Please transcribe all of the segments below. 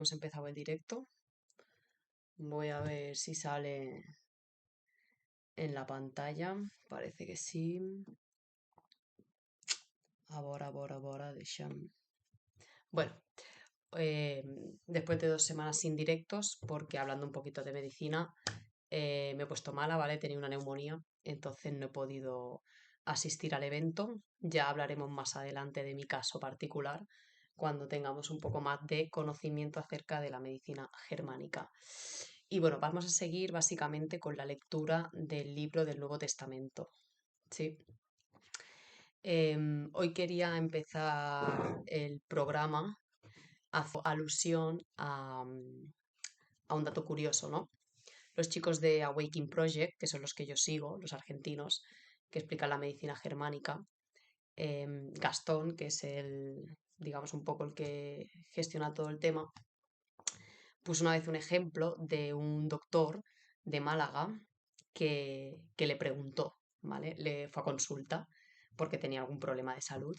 Hemos empezado el directo. Voy a ver si sale en la pantalla. Parece que sí. Ahora, deixa'm. Bueno, eh, después de 2 semanas sin directos, porque hablando un poquito de medicina, me he puesto mala, ¿vale? Tenía una neumonía, entonces no he podido asistir al evento. Ya hablaremos más adelante de mi caso particular, cuando tengamos un poco más de conocimiento acerca de la medicina germánica. Y bueno, vamos a seguir básicamente con la lectura del libro del Nuevo Testamento. ¿Sí? Hoy quería empezar el programa haciendo alusión a un dato curioso, ¿no? Los chicos de Awakening Project, que son los que yo sigo, los argentinos, que explican la medicina germánica, Gastón, que es digamos, un poco el que gestiona todo el tema, puso una vez un ejemplo de un doctor de Málaga que le preguntó, ¿vale? Le fue a consulta porque tenía algún problema de salud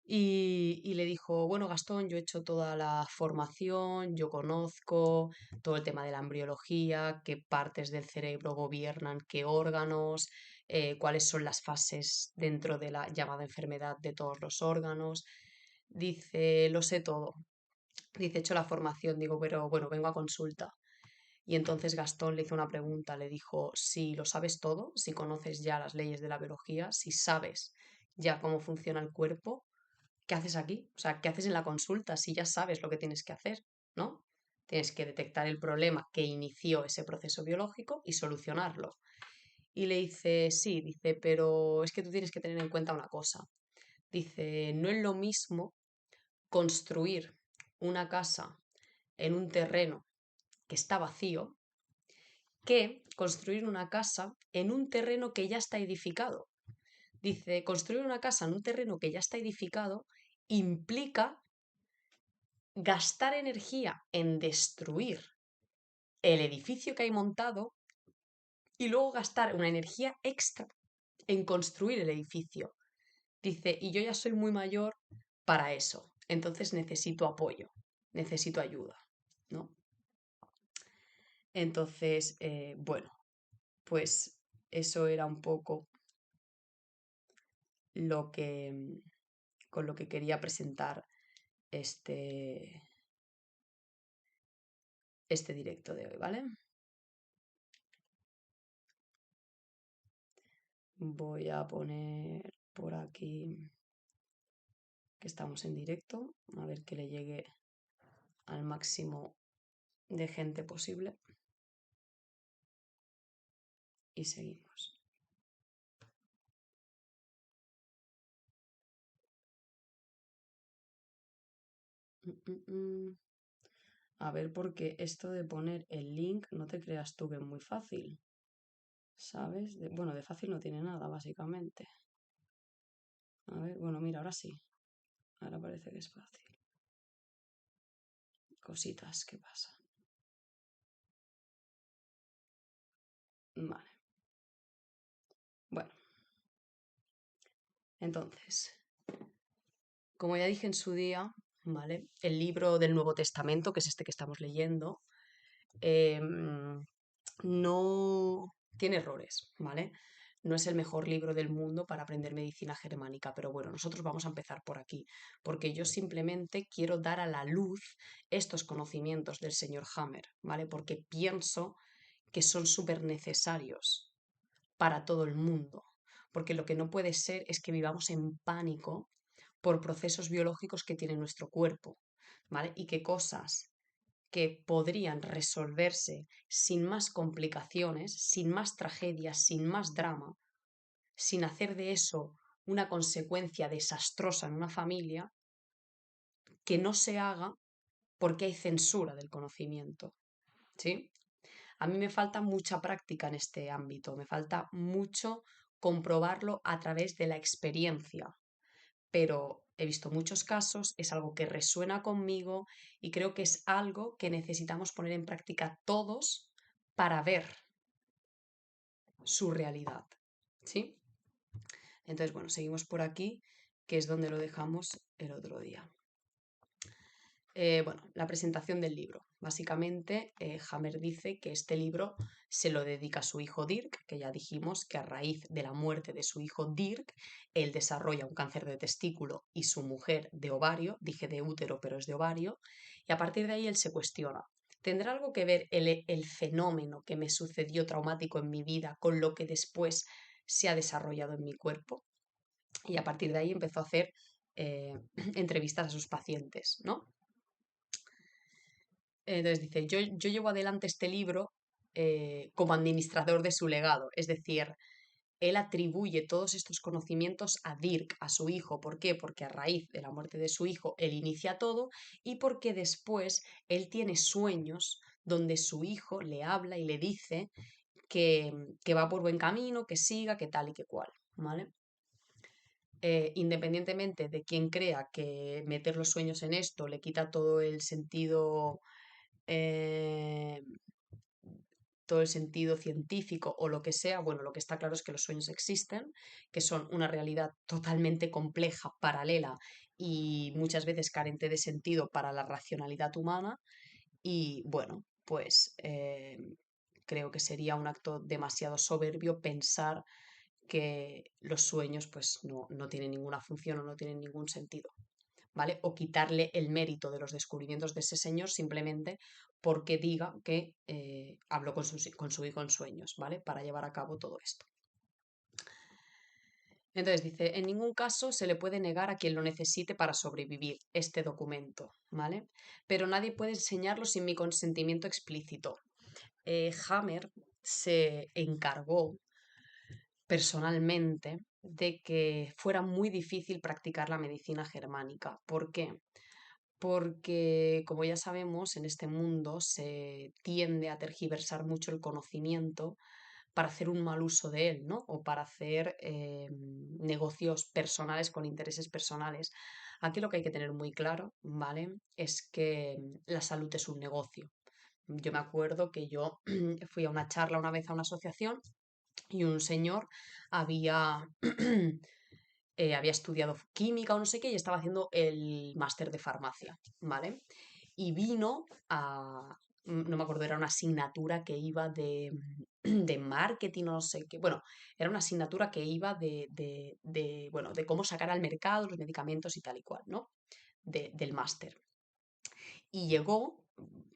y le dijo, bueno, Gastón, yo he hecho toda la formación, yo conozco todo el tema de la embriología, qué partes del cerebro gobiernan qué órganos, cuáles son las fases dentro de la llamada enfermedad de todos los órganos. Dice, lo sé todo. Dice, he hecho la formación, digo, pero bueno, vengo a consulta. Y entonces Gastón le hizo una pregunta, le dijo, si lo sabes todo, si conoces ya las leyes de la biología, si sabes ya cómo funciona el cuerpo, ¿qué haces aquí? O sea, ¿qué haces en la consulta si ya sabes lo que tienes que hacer, ¿no? Tienes que detectar el problema que inició ese proceso biológico y solucionarlo. Y le dice, sí, dice, pero es que tú tienes que tener en cuenta una cosa. Dice, no es lo mismo construir una casa en un terreno que está vacío que construir una casa en un terreno que ya está edificado. Dice, construir una casa en un terreno que ya está edificado implica gastar energía en destruir el edificio que hay montado y luego gastar una energía extra en construir el edificio. Dice, y yo ya soy muy mayor para eso, entonces necesito apoyo, necesito ayuda, ¿no? Entonces, bueno, pues eso era un poco lo que, con lo que quería presentar este, este directo de hoy, ¿vale? Voy a poner por aquí que estamos en directo, a ver que le llegue al máximo de gente posible. Y seguimos. A ver, porque esto de poner el link, no te creas tú que es muy fácil, ¿sabes? Bueno, de fácil no tiene nada, básicamente. A ver, bueno, mira, ahora sí. Ahora parece que es fácil. Cositas que pasan. Vale. Bueno, entonces, como ya dije en su día, ¿vale? El libro del Nuevo Testamento, que es este que estamos leyendo, no tiene errores, ¿vale? No es el mejor libro del mundo para aprender medicina germánica, pero bueno, nosotros vamos a empezar por aquí, porque yo simplemente quiero dar a la luz estos conocimientos del señor Hammer, ¿vale? Porque pienso que son súper necesarios para todo el mundo, porque lo que no puede ser es que vivamos en pánico por procesos biológicos que tiene nuestro cuerpo, ¿vale? Y que cosas que podrían resolverse sin más complicaciones, sin más tragedias, sin más drama, sin hacer de eso una consecuencia desastrosa en una familia, que no se haga porque hay censura del conocimiento. ¿Sí? A mí me falta mucha práctica en este ámbito, me falta mucho comprobarlo a través de la experiencia, pero he visto muchos casos, es algo que resuena conmigo y creo que es algo que necesitamos poner en práctica todos para ver su realidad. ¿Sí? Entonces, bueno, seguimos por aquí, que es donde lo dejamos el otro día. Bueno, la presentación del libro. Básicamente, Hammer dice que este libro se lo dedica a su hijo Dirk, que ya dijimos que a raíz de la muerte de su hijo Dirk, él desarrolla un cáncer de testículo y su mujer de ovario, dije de útero, pero es de ovario, y a partir de ahí él se cuestiona. ¿Tendrá algo que ver el fenómeno que me sucedió traumático en mi vida con lo que después se ha desarrollado en mi cuerpo? Y a partir de ahí empezó a hacer entrevistas a sus pacientes, ¿no? Entonces dice, yo llevo adelante este libro como administrador de su legado, es decir, él atribuye todos estos conocimientos a Dirk, a su hijo. ¿Por qué? Porque a raíz de la muerte de su hijo, él inicia todo y porque después él tiene sueños donde su hijo le habla y le dice que va por buen camino, que siga, que tal y que cual, ¿vale? Independientemente de quién crea que meter los sueños en esto le quita eh, todo el sentido científico o lo que sea, bueno, lo que está claro es que los sueños existen, que son una realidad totalmente compleja, paralela y muchas veces carente de sentido para la racionalidad humana. Y bueno, pues creo que sería un acto demasiado soberbio pensar que los sueños pues no tienen ninguna función o no tienen ningún sentido. ¿Vale? O quitarle el mérito de los descubrimientos de ese señor simplemente porque diga que habló con su hijo en sueños, ¿vale? Para llevar a cabo todo esto. Entonces dice, en ningún caso se le puede negar a quien lo necesite para sobrevivir este documento, ¿vale? Pero nadie puede enseñarlo sin mi consentimiento explícito. Hammer se encargó personalmente de que fuera muy difícil practicar la medicina germánica. ¿Por qué? Porque, como ya sabemos, en este mundo se tiende a tergiversar mucho el conocimiento para hacer un mal uso de él, ¿no? O para hacer negocios personales con intereses personales. Aquí lo que hay que tener muy claro, ¿vale? Es que la salud es un negocio. Yo me acuerdo que yo fui a una charla una vez a una asociación y un señor había había estudiado química o no sé qué y estaba haciendo el máster de farmacia, ¿vale? Y vino a, no me acuerdo, era una asignatura que iba de marketing o no sé qué, bueno, era una asignatura que iba bueno, de cómo sacar al mercado los medicamentos y tal y cual, ¿no? Del máster. Y llegó,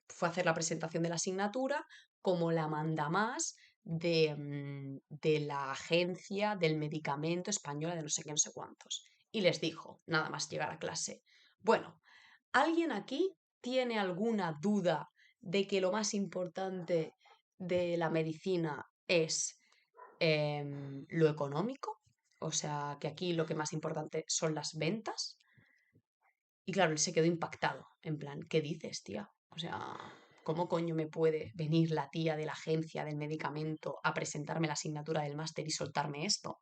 fue a hacer la presentación de la asignatura como la mandamás de la agencia del medicamento española de no sé qué, no sé cuántos. Y les dijo, nada más llegar a clase, bueno, ¿alguien aquí tiene alguna duda de que lo más importante de la medicina es lo económico? O sea, que aquí lo que más importante son las ventas. Y claro, él se quedó impactado, en plan, ¿qué dices, tía? O sea, ¿cómo coño me puede venir la tía de la agencia del medicamento a presentarme la asignatura del máster y soltarme esto?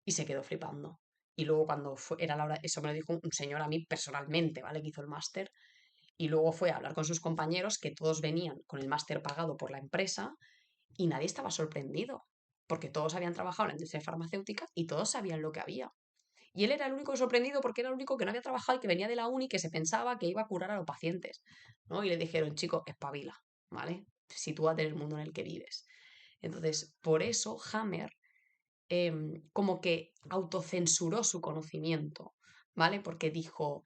Y se quedó flipando. Y luego cuando era la hora, eso me lo dijo un señor a mí personalmente, ¿vale? Que hizo el máster. Y luego fue a hablar con sus compañeros, que todos venían con el máster pagado por la empresa, y nadie estaba sorprendido, porque todos habían trabajado en la industria farmacéutica y todos sabían lo que había. Y él era el único sorprendido porque era el único que no había trabajado y que venía de la uni que se pensaba que iba a curar a los pacientes, ¿no? Y le dijeron, chico, espabila, ¿vale? Sitúate en el mundo en el que vives. Entonces, por eso Hammer como que autocensuró su conocimiento, ¿vale? Porque dijo,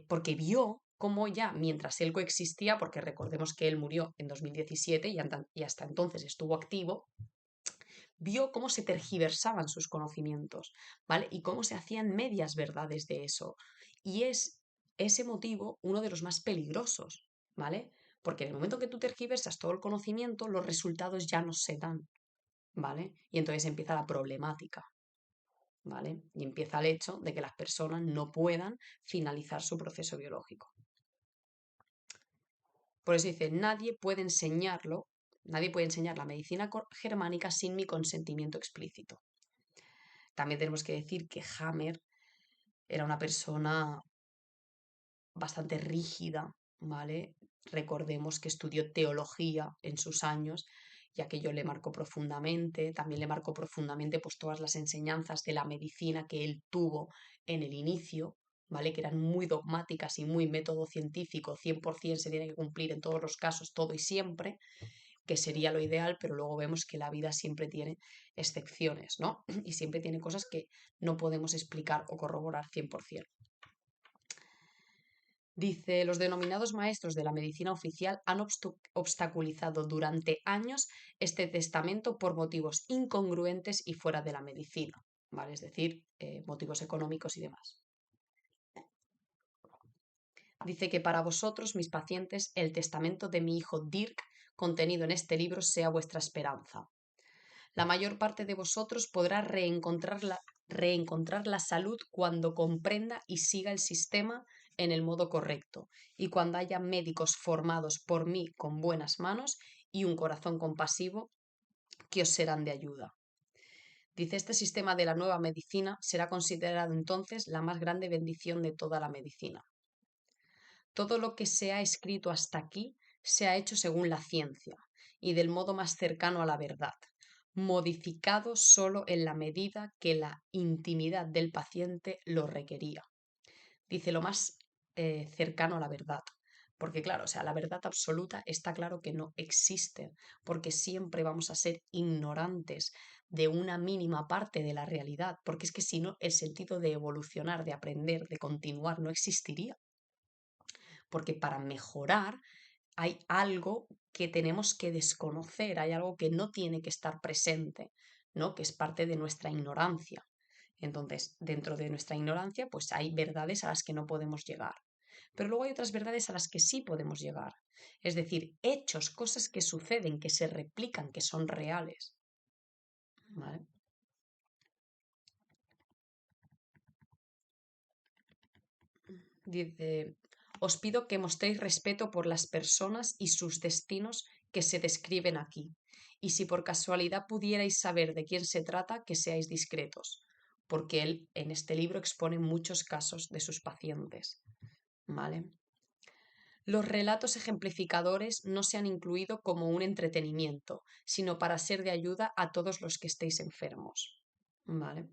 porque vio cómo ya mientras él coexistía, porque recordemos que él murió en 2017 y hasta entonces estuvo activo, vio cómo se tergiversaban sus conocimientos, ¿vale? Y cómo se hacían medias verdades de eso. Y es ese motivo uno de los más peligrosos, ¿vale? Porque en el momento que tú tergiversas todo el conocimiento, los resultados ya no se dan, ¿vale? Y entonces empieza la problemática, ¿vale? Y empieza el hecho de que las personas no puedan finalizar su proceso biológico. Por eso dice, nadie puede enseñar la medicina germánica sin mi consentimiento explícito. También tenemos que decir que Hammer era una persona bastante rígida, ¿vale? Recordemos que estudió teología en sus años y aquello le marcó profundamente. También le marcó profundamente pues todas las enseñanzas de la medicina que él tuvo en el inicio, ¿vale? Que eran muy dogmáticas y muy método científico, 100% se tiene que cumplir en todos los casos, todo y siempre, que sería lo ideal, pero luego vemos que la vida siempre tiene excepciones, ¿no? Y siempre tiene cosas que no podemos explicar o corroborar 100%. Dice, los denominados maestros de la medicina oficial han obstaculizado durante años este testamento por motivos incongruentes y fuera de la medicina, ¿vale? Es decir, motivos económicos y demás. Dice que para vosotros, mis pacientes, el testamento de mi hijo Dirk, contenido en este libro, sea vuestra esperanza. La mayor parte de vosotros podrá reencontrar la salud cuando comprenda y siga el sistema en el modo correcto y cuando haya médicos formados por mí con buenas manos y un corazón compasivo que os serán de ayuda. Dice, este sistema de la nueva medicina será considerado entonces la más grande bendición de toda la medicina. Todo lo que se ha escrito hasta aquí se ha hecho según la ciencia y del modo más cercano a la verdad, modificado solo en la medida que la intimidad del paciente lo requería. Dice lo más cercano a la verdad. Porque claro, o sea, la verdad absoluta está claro que no existe, porque siempre vamos a ser ignorantes de una mínima parte de la realidad, porque es que si no, el sentido de evolucionar, de aprender, de continuar, no existiría. Porque para mejorar hay algo que tenemos que desconocer, hay algo que no tiene que estar presente, ¿no? Que es parte de nuestra ignorancia. Entonces, dentro de nuestra ignorancia, pues hay verdades a las que no podemos llegar. Pero luego hay otras verdades a las que sí podemos llegar. Es decir, hechos, cosas que suceden, que se replican, que son reales. ¿Vale? Dice, os pido que mostréis respeto por las personas y sus destinos que se describen aquí. Y si por casualidad pudierais saber de quién se trata, que seáis discretos, porque él en este libro expone muchos casos de sus pacientes. ¿Vale? Los relatos ejemplificadores no se han incluido como un entretenimiento, sino para ser de ayuda a todos los que estéis enfermos. ¿Vale?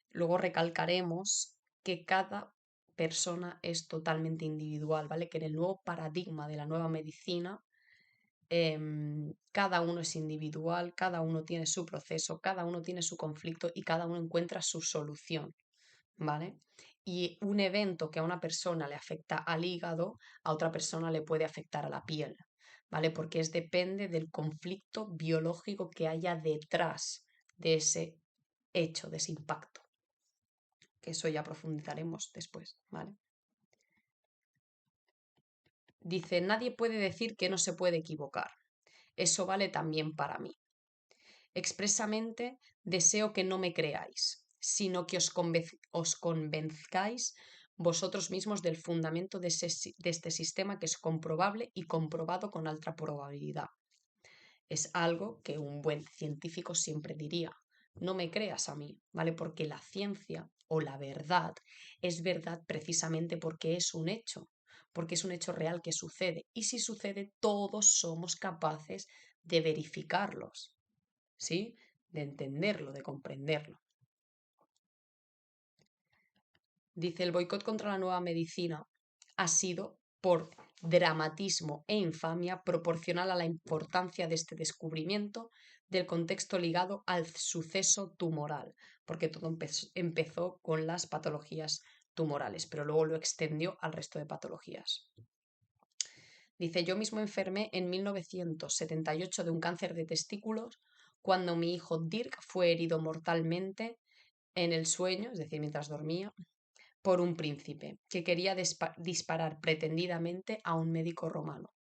Luego recalcaremos que cada persona es totalmente individual, ¿vale? Que en el nuevo paradigma de la nueva medicina, cada uno es individual, cada uno tiene su proceso, cada uno tiene su conflicto y cada uno encuentra su solución, ¿vale? Y un evento que a una persona le afecta al hígado, a otra persona le puede afectar a la piel, ¿vale? Porque depende del conflicto biológico que haya detrás de ese hecho, de ese impacto, que eso ya profundizaremos después, ¿vale? Dice, nadie puede decir que no se puede equivocar. Eso vale también para mí. Expresamente deseo que no me creáis, sino que os convenzcáis vosotros mismos del fundamento de este sistema que es comprobable y comprobado con alta probabilidad. Es algo que un buen científico siempre diría. No me creas a mí, ¿vale? Porque la ciencia o la verdad es verdad precisamente porque es un hecho, porque es un hecho real que sucede. Y si sucede, todos somos capaces de verificarlos, ¿sí? De entenderlo, de comprenderlo. Dice, el boicot contra la nueva medicina ha sido por dramatismo e infamia proporcional a la importancia de este descubrimiento del contexto ligado al suceso tumoral, porque todo empezó con las patologías tumorales, pero luego lo extendió al resto de patologías. Dice, yo mismo enfermé en 1978 de un cáncer de testículos cuando mi hijo Dirk fue herido mortalmente en el sueño, es decir, mientras dormía, por un príncipe que quería disparar pretendidamente a un médico romano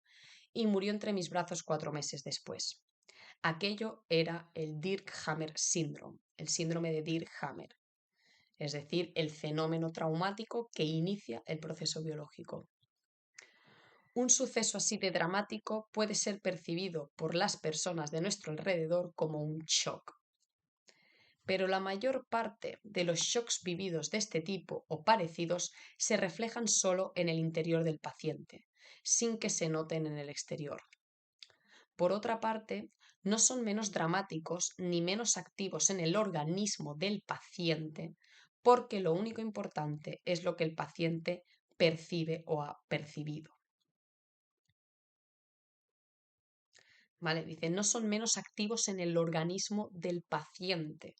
y murió entre mis brazos 4 meses después. Aquello era el Dirkhammer Syndrome, el síndrome de Dirkhammer, es decir, el fenómeno traumático que inicia el proceso biológico. Un suceso así de dramático puede ser percibido por las personas de nuestro alrededor como un shock. Pero la mayor parte de los shocks vividos de este tipo o parecidos se reflejan solo en el interior del paciente, sin que se noten en el exterior. Por otra parte, no son menos dramáticos ni menos activos en el organismo del paciente porque lo único importante es lo que el paciente percibe o ha percibido. ¿Vale? Dice, no son menos activos en el organismo del paciente.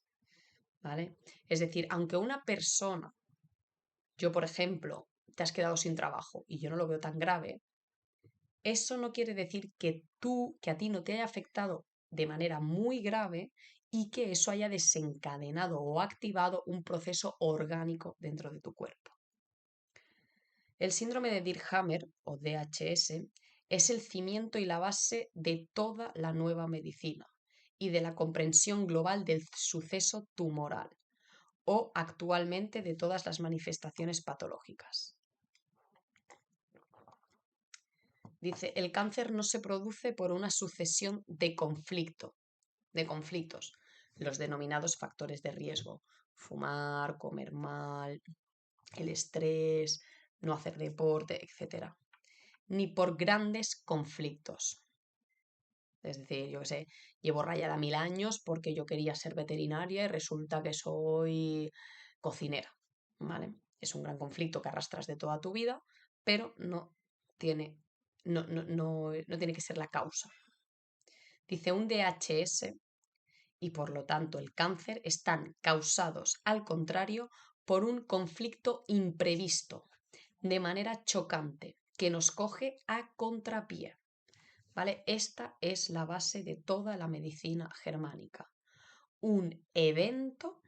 ¿Vale? Es decir, aunque una persona, yo por ejemplo, te has quedado sin trabajo y yo no lo veo tan grave, eso no quiere decir que a ti no te haya afectado de manera muy grave y que eso haya desencadenado o activado un proceso orgánico dentro de tu cuerpo. El síndrome de Dirkhammer o DHS es el cimiento y la base de toda la nueva medicina y de la comprensión global del suceso tumoral o actualmente de todas las manifestaciones patológicas. Dice, el cáncer no se produce por una sucesión de conflictos, los denominados factores de riesgo, fumar, comer mal, el estrés, no hacer deporte, etc. Ni por grandes conflictos. Es decir, yo qué sé, llevo rayada 1000 años porque yo quería ser veterinaria y resulta que soy cocinera, ¿vale? Es un gran conflicto que arrastras de toda tu vida, pero tiene, no tiene que ser la causa. Dice, un DHS y por lo tanto el cáncer están causados, al contrario, por un conflicto imprevisto, de manera chocante, que nos coge a contrapié. ¿Vale? Esta es la base de toda la medicina germánica. Un evento,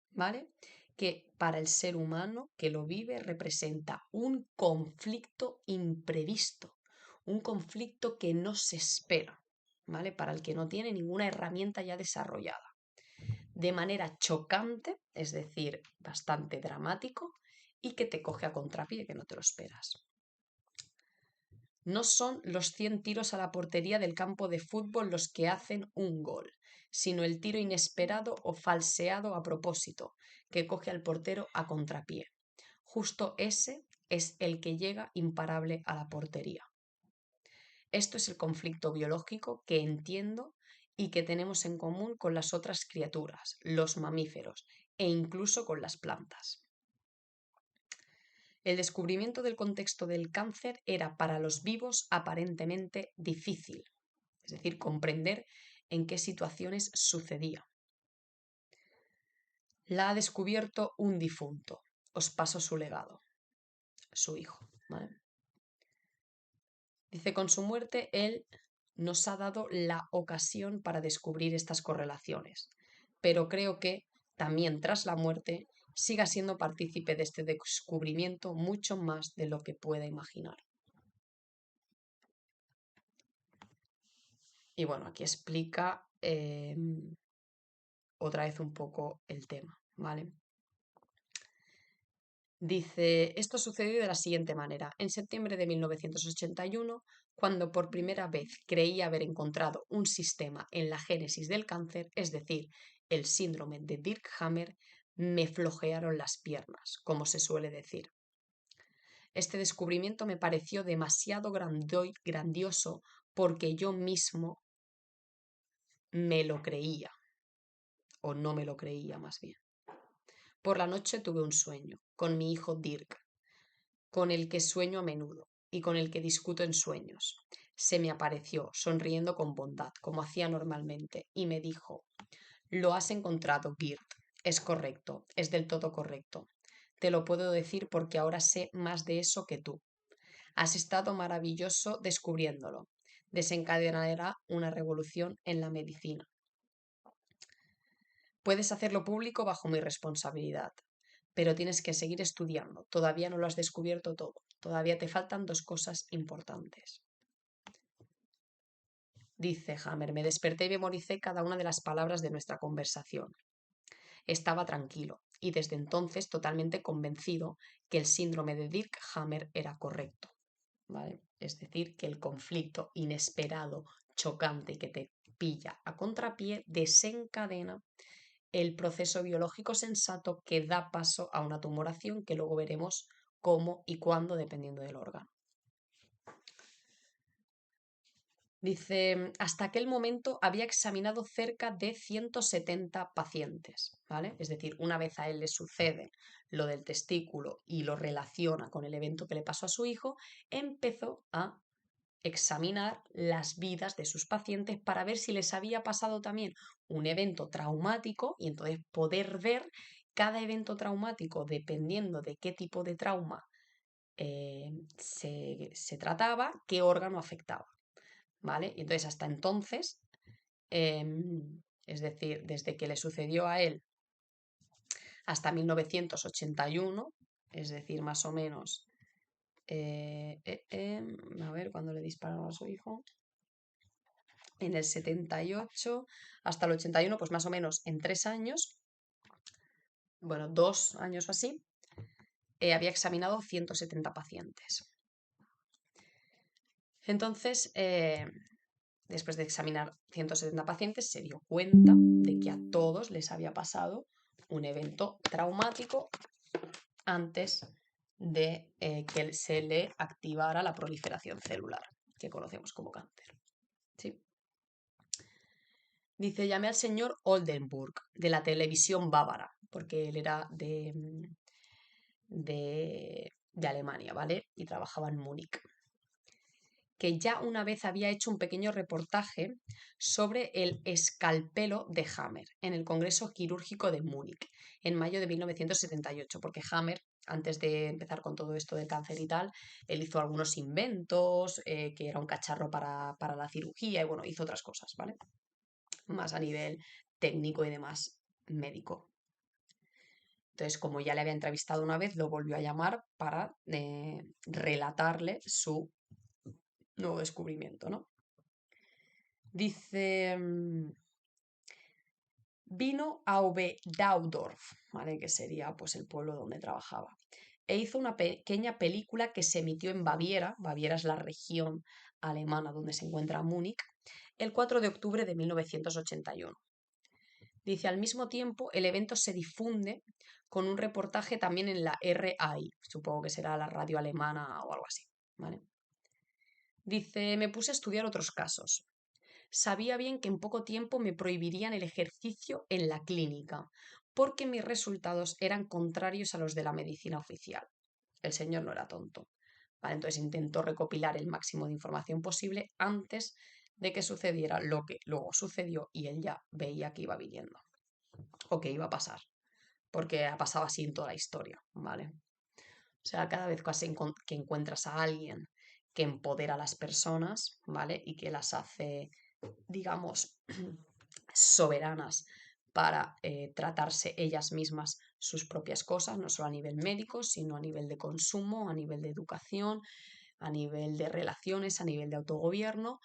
¿vale? Que para el ser humano que lo vive representa un conflicto imprevisto, un conflicto que no se espera, ¿vale? Para el que no tiene ninguna herramienta ya desarrollada. De manera chocante, es decir, bastante dramático, y que te coge a contrapié, que no te lo esperas. No son los 100 tiros a la portería del campo de fútbol los que hacen un gol, sino el tiro inesperado o falseado a propósito, que coge al portero a contrapié. Justo ese es el que llega imparable a la portería. Esto es el conflicto biológico que entiendo y que tenemos en común con las otras criaturas, los mamíferos e incluso con las plantas. El descubrimiento del contexto del cáncer era para los vivos aparentemente difícil, es decir, comprender en qué situaciones sucedía. La ha descubierto un difunto. Os paso su legado, su hijo. ¿Vale? Dice, con su muerte, él nos ha dado la ocasión para descubrir estas correlaciones, pero creo que también tras la muerte siga siendo partícipe de este descubrimiento mucho más de lo que pueda imaginar. Y bueno, aquí explica otra vez un poco el tema, ¿vale? Dice, esto sucedió de la siguiente manera. En septiembre de 1981, cuando por primera vez creí haber encontrado un sistema en la génesis del cáncer, es decir, el síndrome de Dirkhammer, me flojearon las piernas, como se suele decir. Este descubrimiento me pareció demasiado grandioso porque yo mismo me lo creía, o no me lo creía más bien. Por la noche tuve un sueño con mi hijo Dirk, con el que sueño a menudo y con el que discuto en sueños. Se me apareció, sonriendo con bondad, como hacía normalmente, y me dijo, lo has encontrado, Girt. Es correcto, es del todo correcto. Te lo puedo decir porque ahora sé más de eso que tú. Has estado maravilloso descubriéndolo. Desencadenará una revolución en la medicina. Puedes hacerlo público bajo mi responsabilidad, pero tienes que seguir estudiando. Todavía no lo has descubierto todo. Todavía te faltan 2 cosas importantes. Dice Hammer, me desperté y memoricé cada una de las palabras de nuestra conversación. Estaba tranquilo y desde entonces totalmente convencido que el síndrome de Dirkhammer era correcto. ¿Vale? Es decir, que el conflicto inesperado, chocante que te pilla a contrapié desencadena el proceso biológico sensato que da paso a una tumoración que luego veremos cómo y cuándo dependiendo del órgano. Dice, hasta aquel momento había examinado cerca de 170 pacientes, ¿vale? Es decir, una vez a él le sucede lo del testículo y lo relaciona con el evento que le pasó a su hijo, empezó a examinar las vidas de sus pacientes para ver si les había pasado también un evento traumático y entonces poder ver cada evento traumático dependiendo de qué tipo de trauma se trataba, qué órgano afectaba, ¿vale? Y entonces hasta entonces, es decir, desde que le sucedió a él hasta 1981, es decir, más o menos, a ver, cuando le dispararon a su hijo, en el 78 hasta el 81, pues más o menos en 3 años, bueno, 2 años o así, había examinado 170 pacientes. Entonces, después de examinar 170 pacientes, se dio cuenta de que a todos les había pasado un evento traumático antes de que se le activara la proliferación celular, que conocemos como cáncer. ¿Sí? Dice, llamé al señor Oldenburg, de la televisión bávara, porque él era de Alemania, ¿vale? Y trabajaba en Múnich, que ya una vez había hecho un pequeño reportaje sobre el escalpelo de Hammer en el Congreso Quirúrgico de Múnich en mayo de 1978, porque Hammer, antes de empezar con todo esto del cáncer y tal, él hizo algunos inventos, que era un cacharro para la cirugía y bueno, hizo otras cosas, ¿vale? Más a nivel técnico y demás médico. Entonces, como ya le había entrevistado una vez, lo volvió a llamar para relatarle su nuevo descubrimiento, ¿no? Dice, vino a Oberdaudorf, ¿vale? Que sería pues el pueblo donde trabajaba, e hizo una pequeña película que se emitió en Baviera. Baviera es la región alemana donde se encuentra Múnich, el 4 de octubre de 1981. Dice, al mismo tiempo, el evento se difunde con un reportaje también en la RAI, supongo que será la radio alemana o algo así, ¿vale? Dice, me puse a estudiar otros casos. Sabía bien que en poco tiempo me prohibirían el ejercicio en la clínica, porque mis resultados eran contrarios a los de la medicina oficial. El señor no era tonto, ¿vale? Entonces intentó recopilar el máximo de información posible antes de que sucediera lo que luego sucedió y él ya veía que iba viniendo o que iba a pasar, porque ha pasado así en toda la historia, ¿vale? O sea, cada vez que encuentras a alguien que empodera a las personas, ¿vale? Y que las hace, digamos, soberanas para tratarse ellas mismas sus propias cosas, no solo a nivel médico, sino a nivel de consumo, a nivel de educación, a nivel de relaciones, a nivel de autogobierno,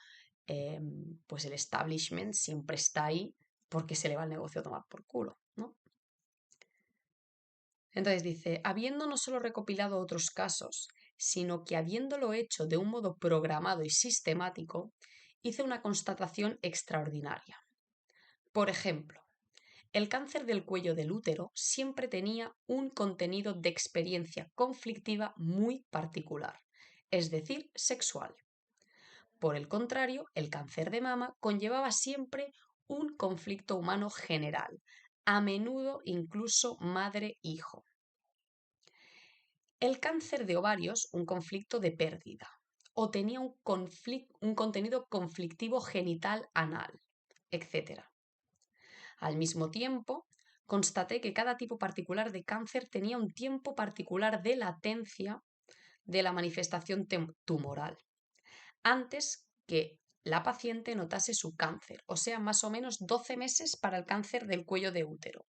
pues el establishment siempre está ahí porque se le va el negocio a tomar por culo, ¿no? Entonces dice, habiendo no solo recopilado otros casos, sino que habiéndolo hecho de un modo programado y sistemático, hice una constatación extraordinaria. Por ejemplo, el cáncer del cuello del útero siempre tenía un contenido de experiencia conflictiva muy particular, es decir, sexual. Por el contrario, el cáncer de mama conllevaba siempre un conflicto humano general, a menudo incluso madre-hijo. El cáncer de ovarios, un conflicto de pérdida, o tenía un contenido conflictivo genital anal, etc. Al mismo tiempo, constaté que cada tipo particular de cáncer tenía un tiempo particular de latencia de la manifestación tumoral, antes que la paciente notase su cáncer, o sea, más o menos 12 meses para el cáncer del cuello de útero,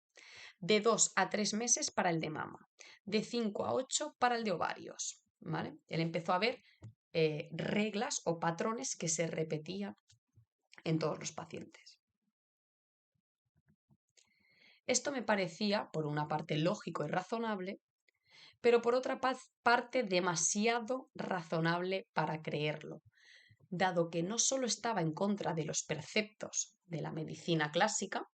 de 2 a 3 meses para el de mama, de 5 a 8 para el de ovarios, ¿vale? Él empezó a ver reglas o patrones que se repetían en todos los pacientes. Esto me parecía, por una parte, lógico y razonable, pero por otra parte demasiado razonable para creerlo, dado que no solo estaba en contra de los preceptos de la medicina clásica,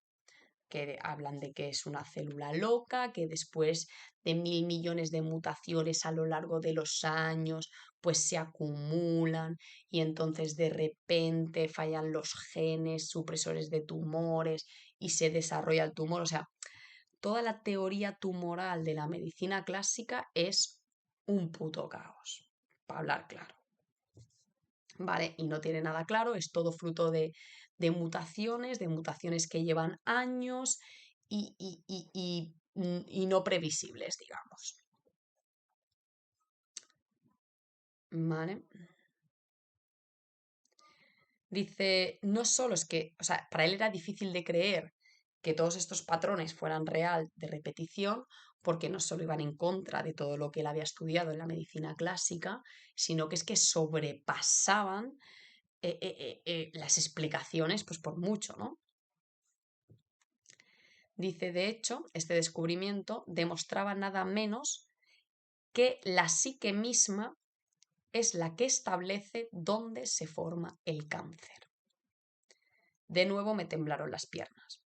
que hablan de que es una célula loca, que después de 1.000 millones de mutaciones a lo largo de los años, pues se acumulan y entonces de repente fallan los genes supresores de tumores y se desarrolla el tumor. O sea, toda la teoría tumoral de la medicina clásica es un puto caos, para hablar claro. ¿Vale? Y no tiene nada claro, es todo fruto de mutaciones que llevan años y no previsibles, digamos. ¿Vale? Dice, no solo es que, o sea, para él era difícil de creer que todos estos patrones fueran real de repetición, porque no solo iban en contra de todo lo que él había estudiado en la medicina clásica, sino que es que sobrepasaban las explicaciones, pues por mucho, ¿no? Dice, de hecho, este descubrimiento demostraba nada menos que la psique misma es la que establece dónde se forma el cáncer. De nuevo me temblaron las piernas.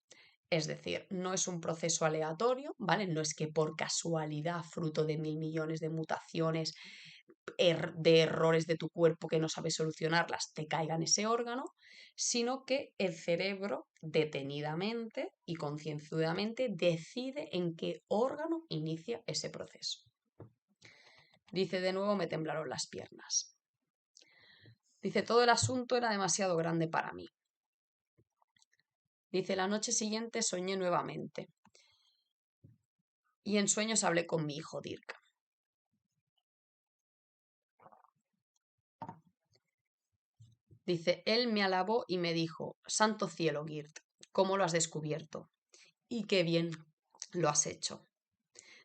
Es decir, no es un proceso aleatorio, ¿vale? No es que por casualidad, fruto de 1.000 millones de mutaciones, de errores de tu cuerpo que no sabes solucionarlas, te caiga en ese órgano, sino que el cerebro detenidamente y concienzudamente decide en qué órgano inicia ese proceso. Dice, de nuevo me temblaron las piernas. Dice, todo el asunto era demasiado grande para mí. Dice, la noche siguiente soñé nuevamente y en sueños hablé con mi hijo Dirk. Dice, él me alabó y me dijo, santo cielo, Girt, ¿cómo lo has descubierto? Y qué bien lo has hecho.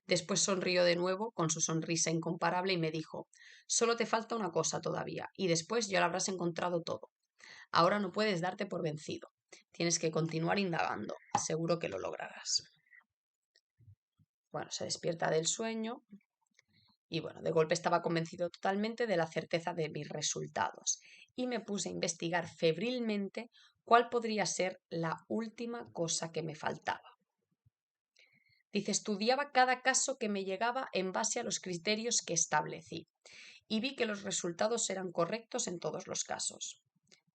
Después sonrió de nuevo con su sonrisa incomparable y me dijo, solo te falta una cosa todavía y después ya lo habrás encontrado todo. Ahora no puedes darte por vencido. Tienes que continuar indagando. Seguro que lo lograrás. Bueno, se despierta del sueño y bueno, de golpe estaba convencido totalmente de la certeza de mis resultados y me puse a investigar febrilmente cuál podría ser la última cosa que me faltaba. Dice, estudiaba cada caso que me llegaba en base a los criterios que establecí y vi que los resultados eran correctos en todos los casos.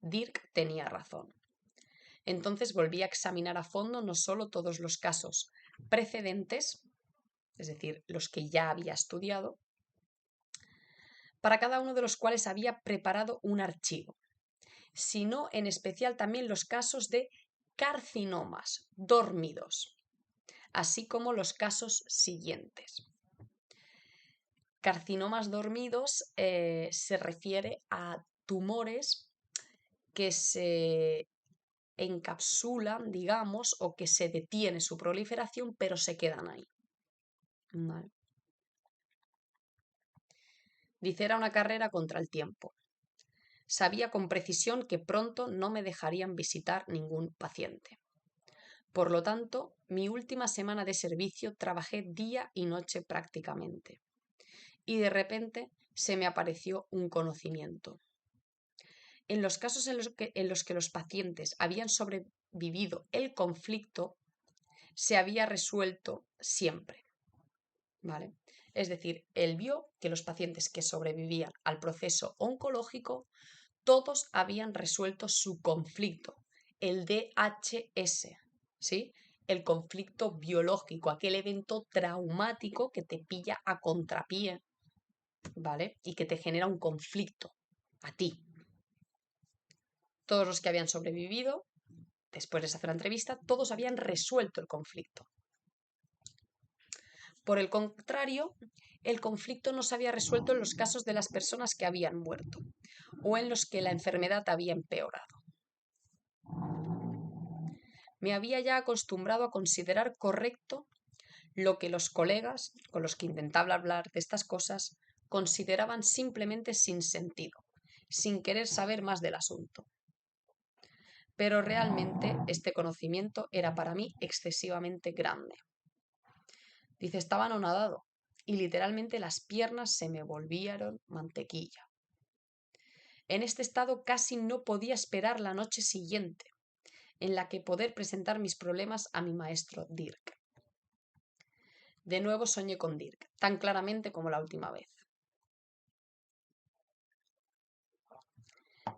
Dirk tenía razón. Entonces volví a examinar a fondo no solo todos los casos precedentes, es decir, los que ya había estudiado, para cada uno de los cuales había preparado un archivo, sino en especial también los casos de carcinomas dormidos, así como los casos siguientes. Carcinomas dormidos se refiere a tumores que se encapsulan, digamos, o que se detiene su proliferación, pero se quedan ahí. ¿Vale? Dice, era una carrera contra el tiempo. Sabía con precisión que pronto no me dejarían visitar ningún paciente. Por lo tanto, mi última semana de servicio trabajé día y noche prácticamente. Y de repente se me apareció un conocimiento. En los casos en los que los pacientes habían sobrevivido el conflicto, se había resuelto siempre. ¿Vale? Es decir, él vio que los pacientes que sobrevivían al proceso oncológico, todos habían resuelto su conflicto, el DHS, ¿sí? El conflicto biológico, aquel evento traumático que te pilla a contrapié, ¿vale? Y que te genera un conflicto a ti. Todos los que habían sobrevivido, después de hacer la entrevista, todos habían resuelto el conflicto. Por el contrario, el conflicto no se había resuelto en los casos de las personas que habían muerto o en los que la enfermedad había empeorado. Me había ya acostumbrado a considerar correcto lo que los colegas con los que intentaba hablar de estas cosas consideraban simplemente sin sentido, sin querer saber más del asunto. Pero realmente este conocimiento era para mí excesivamente grande. Dice, estaba anonadado y literalmente las piernas se me volvieron mantequilla. En este estado casi no podía esperar la noche siguiente. en la que poder presentar mis problemas a mi maestro Dirk. De nuevo soñé con Dirk, tan claramente como la última vez.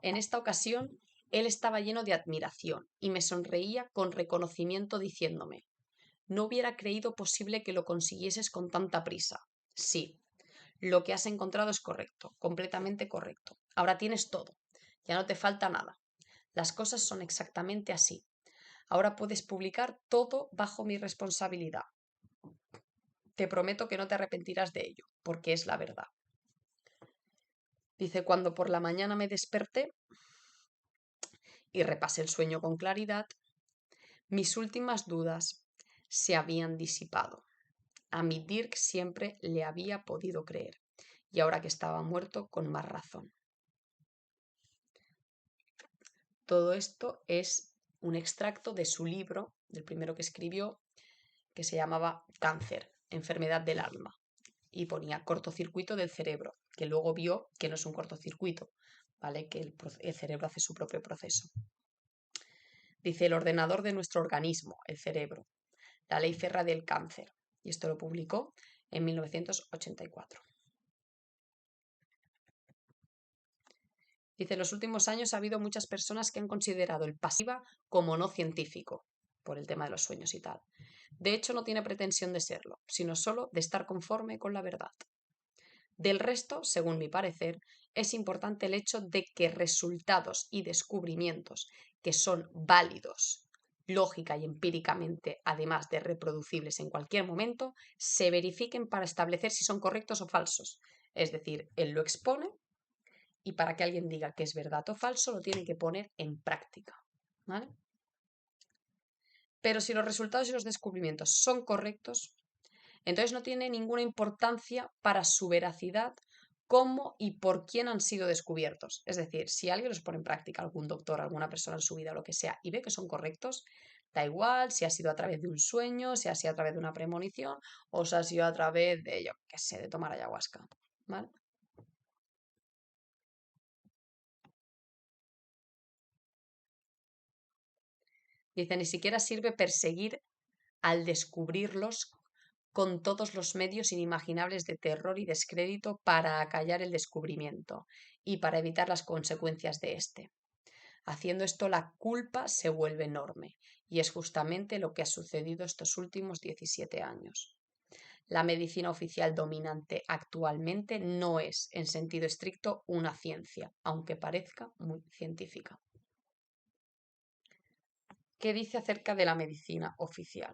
En esta ocasión, él estaba lleno de admiración y me sonreía con reconocimiento diciéndome: no hubiera creído posible que lo consiguieses con tanta prisa. Sí, lo que has encontrado es correcto, completamente correcto. Ahora tienes todo, ya no te falta nada. Las cosas son exactamente así. Ahora puedes publicar todo bajo mi responsabilidad. Te prometo que no te arrepentirás de ello, porque es la verdad. Dice, cuando por la mañana me desperté y repasé el sueño con claridad, mis últimas dudas se habían disipado. A mi Dirk siempre le había podido creer, y ahora que estaba muerto, con más razón. Todo esto es un extracto de su libro, del primero que escribió, que se llamaba Cáncer, enfermedad del alma, y ponía cortocircuito del cerebro, que luego vio que no es un cortocircuito, ¿vale? Que el cerebro hace su propio proceso. Dice, el ordenador de nuestro organismo, el cerebro, la ley Ferra del cáncer, y esto lo publicó en 1984. Dice, en los últimos años ha habido muchas personas que han considerado el pasiva como no científico, por el tema de los sueños y tal. De hecho, no tiene pretensión de serlo, sino solo de estar conforme con la verdad. Del resto, según mi parecer, es importante el hecho de que resultados y descubrimientos que son válidos, lógica y empíricamente, además de reproducibles en cualquier momento, se verifiquen para establecer si son correctos o falsos. Es decir, él lo expone y para que alguien diga que es verdad o falso lo tiene que poner en práctica, ¿vale? Pero si los resultados y los descubrimientos son correctos, entonces no tiene ninguna importancia para su veracidad cómo y por quién han sido descubiertos. Es decir, si alguien los pone en práctica, algún doctor, alguna persona en su vida o lo que sea, y ve que son correctos, da igual si ha sido a través de un sueño, si ha sido a través de una premonición o si ha sido a través de, yo qué sé, de tomar ayahuasca, ¿vale? Dice, ni siquiera sirve perseguir al descubrirlos con todos los medios inimaginables de terror y descrédito para acallar el descubrimiento y para evitar las consecuencias de éste. Haciendo esto, la culpa se vuelve enorme, y es justamente lo que ha sucedido estos últimos 17 años. La medicina oficial dominante actualmente no es, en sentido estricto, una ciencia, aunque parezca muy científica. ¿Qué dice acerca de la medicina oficial?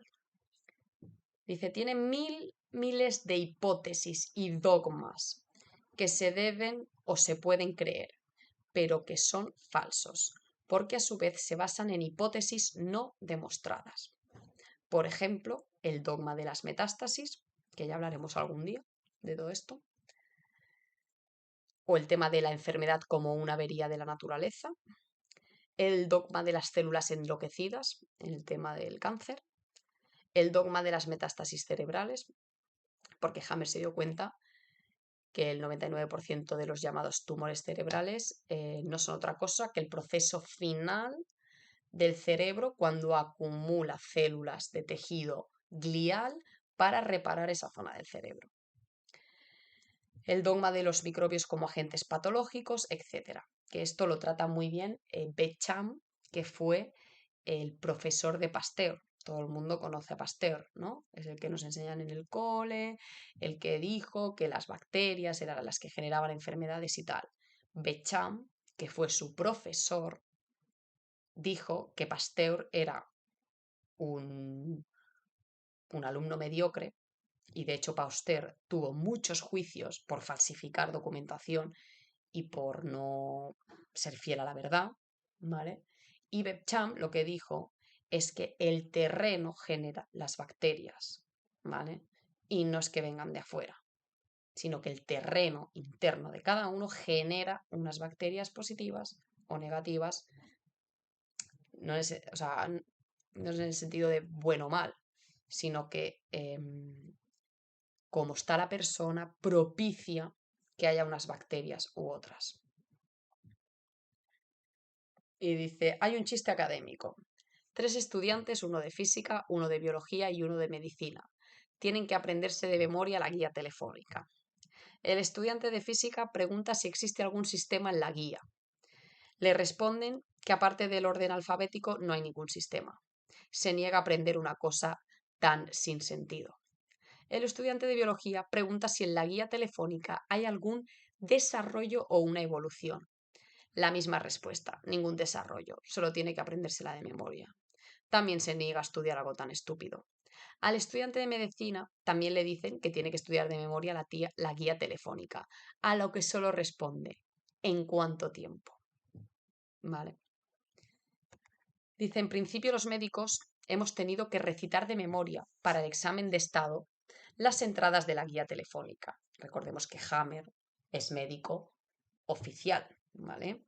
Dice, tiene miles de hipótesis y dogmas que se deben o se pueden creer, pero que son falsos, porque a su vez se basan en hipótesis no demostradas. Por ejemplo, el dogma de las metástasis, que ya hablaremos algún día de todo esto, o el tema de la enfermedad como una avería de la naturaleza, el dogma de las células enloquecidas, en el tema del cáncer, el dogma de las metástasis cerebrales, porque Hammer se dio cuenta que el 99% de los llamados tumores cerebrales no son otra cosa que el proceso final del cerebro cuando acumula células de tejido glial para reparar esa zona del cerebro. El dogma de los microbios como agentes patológicos, etc. Que esto lo trata muy bien Béchamp, que fue el profesor de Pasteur. Todo el mundo conoce a Pasteur, ¿no? Es el que nos enseñan en el cole, el que dijo que las bacterias eran las que generaban enfermedades y tal. Béchamp, que fue su profesor, dijo que Pasteur era un alumno mediocre, y de hecho Pasteur tuvo muchos juicios por falsificar documentación y por no ser fiel a la verdad, ¿vale? Y Béchamp lo que dijo es que el terreno genera las bacterias, ¿vale? Y no es que vengan de afuera, sino que el terreno interno de cada uno genera unas bacterias positivas o negativas, no es, o sea, no es en el sentido de bueno o mal, sino que como está la persona, propicia que haya unas bacterias u otras. Y dice, hay un chiste académico. 3 estudiantes, uno de física, uno de biología y uno de medicina. Tienen que aprenderse de memoria la guía telefónica. El estudiante de física pregunta si existe algún sistema en la guía. Le responden que aparte del orden alfabético no hay ningún sistema. Se niega a aprender una cosa tan sin sentido. El estudiante de biología pregunta si en la guía telefónica hay algún desarrollo o una evolución. La misma respuesta, ningún desarrollo, solo tiene que aprendérsela de memoria. También se niega a estudiar algo tan estúpido. Al estudiante de medicina también le dicen que tiene que estudiar de memoria la guía telefónica, a lo que solo responde, ¿en cuánto tiempo? ¿Vale? Dice, en principio los médicos hemos tenido que recitar de memoria para el examen de estado las entradas de la guía telefónica. Recordemos que Hammer es médico oficial, ¿vale?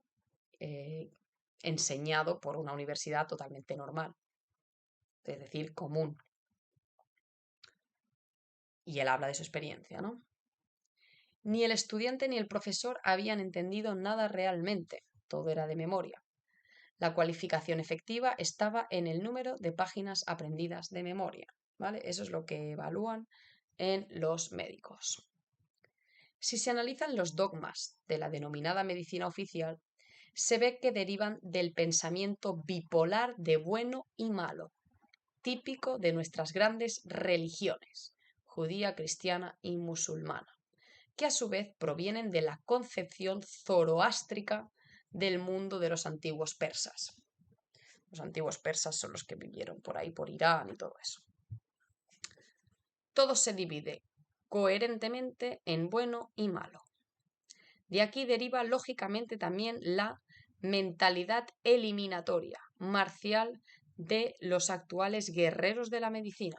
Enseñado por una universidad totalmente normal, es decir, común. Y él habla de su experiencia, ¿no? Ni el estudiante ni el profesor habían entendido nada realmente, todo era de memoria. La cualificación efectiva estaba en el número de páginas aprendidas de memoria, ¿vale? Eso es lo que evalúan en los médicos. Si se analizan los dogmas de la denominada medicina oficial, se ve que derivan del pensamiento bipolar de bueno y malo, típico de nuestras grandes religiones, judía, cristiana y musulmana, que a su vez provienen de la concepción zoroástrica del mundo de los antiguos persas. Los antiguos persas son los que vivieron por ahí, por Irán y todo eso. Todo se divide coherentemente en bueno y malo. De aquí deriva lógicamente también la mentalidad eliminatoria, marcial, de los actuales guerreros de la medicina.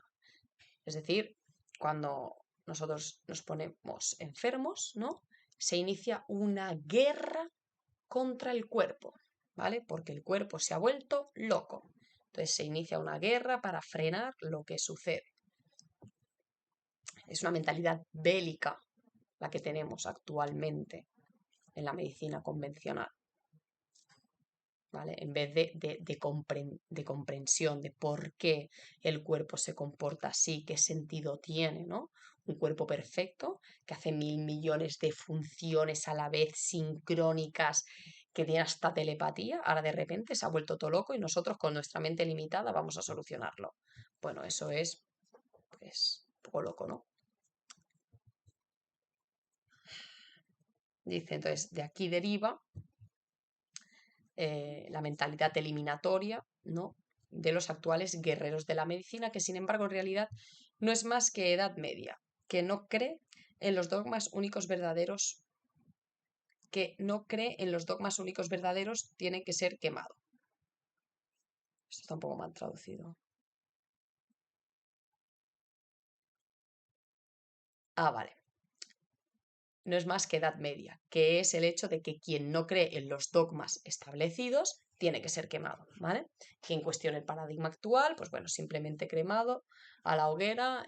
Es decir, cuando nosotros nos ponemos enfermos, ¿no? Se inicia una guerra contra el cuerpo, ¿vale? Porque el cuerpo se ha vuelto loco. Entonces se inicia una guerra para frenar lo que sucede. Es una mentalidad bélica la que tenemos actualmente en la medicina convencional, ¿vale? En vez de comprensión de por qué el cuerpo se comporta así, qué sentido tiene, ¿no? Un cuerpo perfecto que hace 1.000 millones de funciones a la vez, sincrónicas, que tiene hasta telepatía, ahora de repente se ha vuelto todo loco y nosotros con nuestra mente limitada vamos a solucionarlo. Bueno, eso es, pues, un poco loco, ¿no? Dice, entonces, de aquí deriva la mentalidad eliminatoria, ¿no? De los actuales guerreros de la medicina, que sin embargo en realidad no es más que Edad Media, que no cree en los dogmas únicos verdaderos, tiene que ser quemado. Esto está un poco mal traducido. Vale. No es más que Edad Media, que es el hecho de que quien no cree en los dogmas establecidos tiene que ser quemado, ¿vale? Quien cuestione el paradigma actual, pues bueno, simplemente cremado a la hoguera,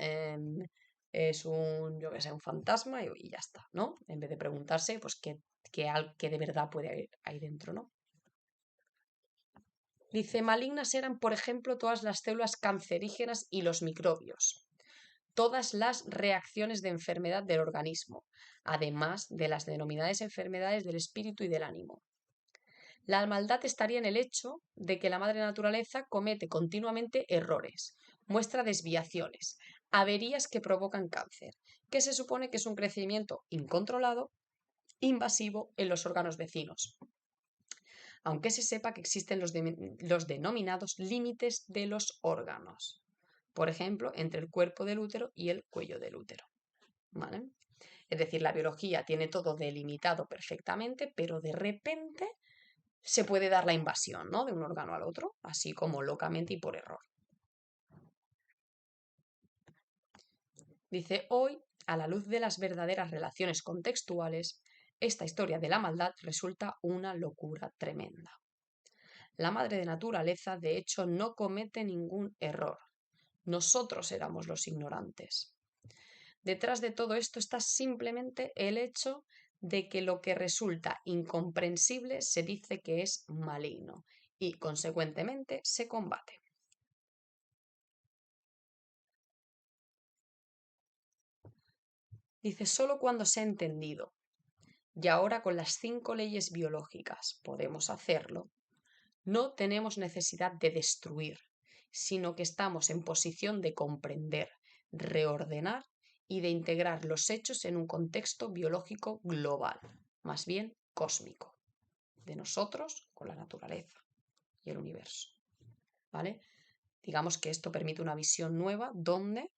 es un, yo que sé, un fantasma y ya está, ¿no? En vez de preguntarse, pues, qué de verdad puede haber ahí dentro, ¿no? Dice, malignas eran, por ejemplo, todas las células cancerígenas y los microbios, todas las reacciones de enfermedad del organismo, además de las denominadas enfermedades del espíritu y del ánimo. La maldad estaría en el hecho de que la madre naturaleza comete continuamente errores, muestra desviaciones, averías que provocan cáncer, que se supone que es un crecimiento incontrolado, invasivo en los órganos vecinos, aunque se sepa que existen los denominados límites de los órganos, por ejemplo, entre el cuerpo del útero y el cuello del útero. ¿Vale? Es decir, la biología tiene todo delimitado perfectamente, pero de repente se puede dar la invasión, ¿no? De un órgano al otro, así como locamente y por error. Dice, hoy, a la luz de las verdaderas relaciones contextuales, esta historia de la maldad resulta una locura tremenda. La madre de naturaleza, de hecho, no comete ningún error. Nosotros éramos los ignorantes. Detrás de todo esto está simplemente el hecho de que lo que resulta incomprensible se dice que es maligno y, consecuentemente, se combate. Dice, solo cuando se ha entendido, y ahora con las 5 leyes biológicas podemos hacerlo, no tenemos necesidad de destruir, sino que estamos en posición de comprender, reordenar y de integrar los hechos en un contexto biológico global, más bien cósmico, de nosotros con la naturaleza y el universo. ¿Vale? Digamos que esto permite una visión nueva donde